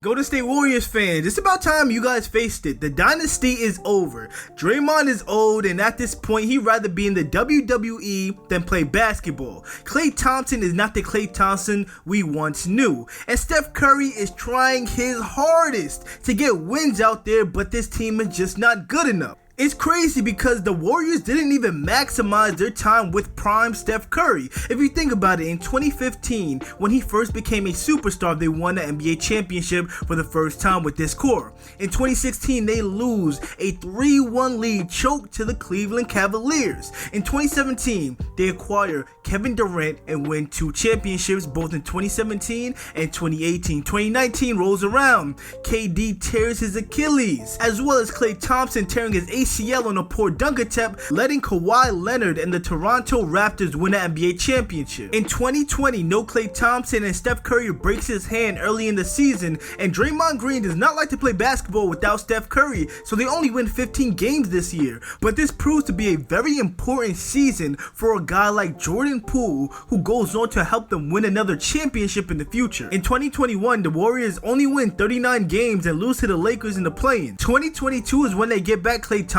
Golden State Warriors fans, it's about time you guys faced it. The dynasty is over. Draymond is old, and at this point, he'd rather be in the WWE than play basketball. Klay Thompson is not the Klay Thompson we once knew. And Steph Curry is trying his hardest to get wins out there, but this team is just not good enough. It's crazy because the Warriors didn't even maximize their time with prime Steph Curry. If you think about it, in 2015, when he first became a superstar, they won the NBA championship for the first time with this core. In 2016, they lose a 3-1 lead choke to the Cleveland Cavaliers. In 2017, they acquire Kevin Durant and win 2 championships both in 2017 and 2018. 2019 rolls around. KD tears his Achilles, as well as Klay Thompson tearing his ACL on a poor dunk attempt, letting Kawhi Leonard and the Toronto Raptors win the NBA championship. In 2020, no Klay Thompson and Steph Curry breaks his hand early in the season, and Draymond Green does not like to play basketball without Steph Curry, so they only win 15 games this year. But this proves to be a very important season for a guy like Jordan Poole, who goes on to help them win another championship in the future. In 2021, the Warriors only win 39 games and lose to the Lakers in the play-in. 2022 is when they get back Klay Thompson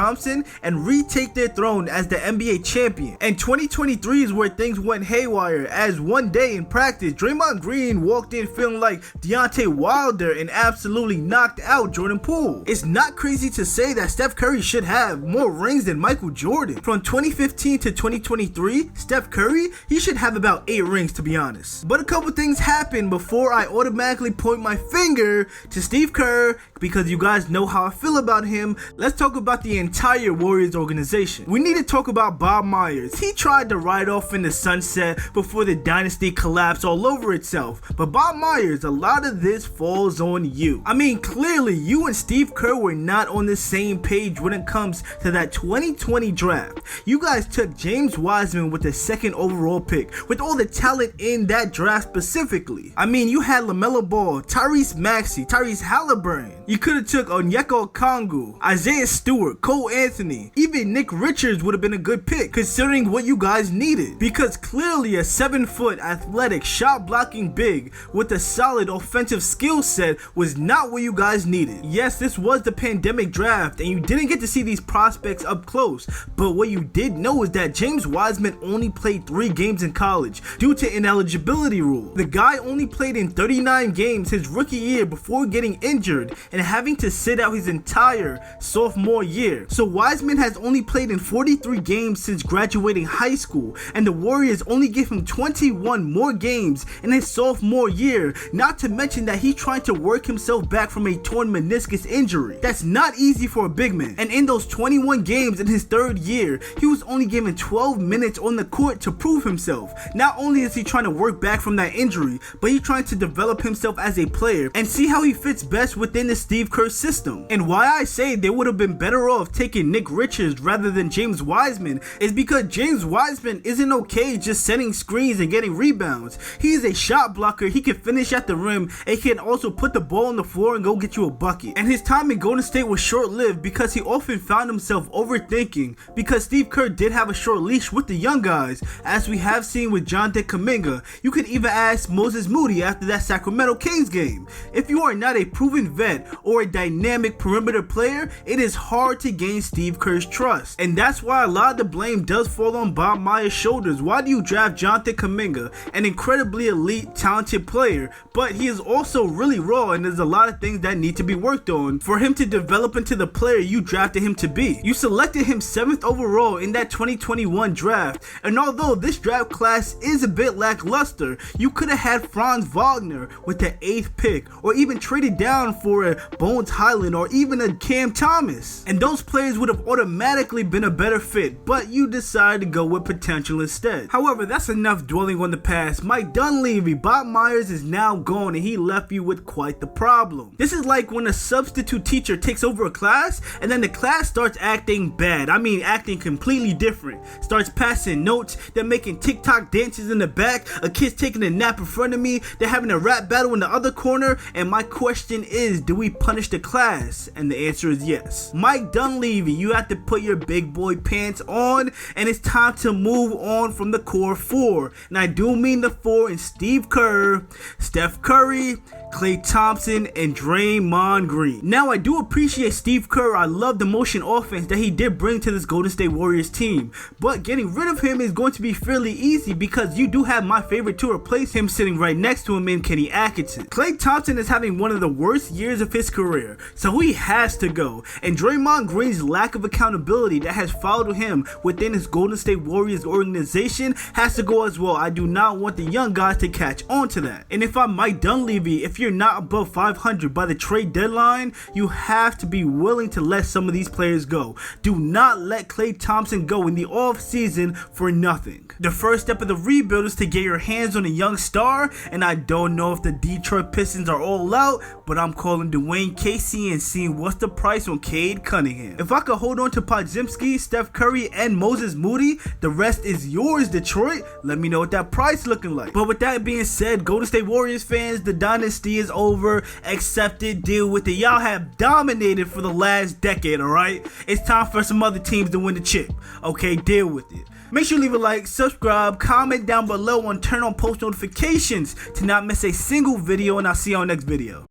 and retake their throne as the NBA champion. And 2023 is where things went haywire, as one day in practice, Draymond Green walked in feeling like Deontay Wilder and absolutely knocked out Jordan Poole. It's not crazy to say that Steph Curry should have more rings than Michael Jordan. From 2015 to 2023, Steph Curry, he should have about 8 rings, to be honest. But a couple things happened before I automatically point my finger to Steve Kerr, because you guys know how I feel about him. Let's talk about the entire Warriors organization. We need to talk about Bob Myers. He tried to ride off in the sunset before the dynasty collapsed all over itself. But Bob Myers, a lot of this falls on you. I mean, clearly you and Steve Kerr were not on the same page when it comes to that 2020 draft. You guys took James Wiseman with the 2nd overall pick, with all the talent in that draft specifically. I mean, you had LaMelo Ball, Tyrese Maxey, Tyrese Halliburton. You could have took Onyeka Okongwu, Isaiah Stewart, Cole Anthony. Even Nick Richards would have been a good pick considering what you guys needed, because clearly a 7-foot athletic shot blocking big with a solid offensive skill set was not what you guys needed. Yes, this was the pandemic draft and you didn't get to see these prospects up close, but what you did know is that James Wiseman only played 3 games in college due to ineligibility rule. The guy only played in 39 games his rookie year before getting injured and having to sit out his entire sophomore year. So Wiseman has only played in 43 games since graduating high school, and the Warriors only give him 21 more games in his sophomore year, not to mention that he's trying to work himself back from a torn meniscus injury. That's not easy for a big man, and in those 21 games in his 3rd year, he was only given 12 minutes on the court to prove himself. Not only is he trying to work back from that injury, but he's trying to develop himself as a player and see how he fits best within the Steve Kerr system. And why I say they would have been better off taking Nick Richards rather than James Wiseman is because James Wiseman isn't okay just setting screens and getting rebounds. He's a shot blocker, he can finish at the rim, and he can also put the ball on the floor and go get you a bucket. And his time in Golden State was short-lived because he often found himself overthinking, because Steve Kerr did have a short leash with the young guys, as we have seen with Jonathan Kuminga. You could even ask Moses Moody after that Sacramento Kings game. If you are not a proven vet or a dynamic perimeter player, it is hard to gain Steve Kerr's trust. And that's why a lot of the blame does fall on Bob Myers' shoulders. Why do you draft Jonathan Kuminga, an incredibly elite, talented player, but he is also really raw and there's a lot of things that need to be worked on for him to develop into the player you drafted him to be? You selected him 7th overall in that 2021 draft, and although this draft class is a bit lackluster, you could have had Franz Wagner with the 8th pick, or even traded down for a Bones Highland or even a Cam Thomas, and those players would have automatically been a better fit, but you decided to go with potential instead. However, that's enough dwelling on the past. Mike Dunleavy, Bob Myers is now gone and he left you with quite the problem. This is like when a substitute teacher takes over a class and then the class starts acting bad. I mean acting completely different. Starts passing notes, they're making TikTok dances in the back, a kid's taking a nap in front of me, they're having a rap battle in the other corner, and my question is, do we punish the class? And the answer is yes. Mike Dunleavy, you have to put your big boy pants on, and it's time to move on from the core 4. And I do mean the 4 in Steve Kerr, Steph Curry, Klay Thompson, and Draymond Green. Now I do appreciate Steve Kerr. I love the motion offense that he did bring to this Golden State Warriors team, but getting rid of him is going to be fairly easy because you do have my favorite to replace him sitting right next to him in Kenny Atkinson. Klay Thompson is having one of the worst years of his career, so he has to go, and Draymond Green's lack of accountability that has followed him within his Golden State Warriors organization has to go as well. I do not want the young guys to catch on to that. And if I'm Mike Dunleavy, if you're not above 500 by the trade deadline, you have to be willing to let some of these players go. Do not let Klay Thompson go in the off season for nothing. The first step of the rebuild is to get your hands on a young star, and I don't know if the Detroit Pistons are all out, but I'm calling Dwayne Casey and seeing what's the price on Cade Cunningham. If I could hold on to Podziemski, Steph Curry, and Moses Moody, the rest is yours, Detroit. Let me know what that price looking like. But with that being said, Golden State Warriors fans, the dynasty is over. Accept it, deal with it. Y'all have dominated for the last decade, alright? It's time for some other teams to win the chip. Okay, deal with it. Make sure you leave a like, subscribe, comment down below, and turn on post notifications to not miss a single video, and I'll see you on the next video.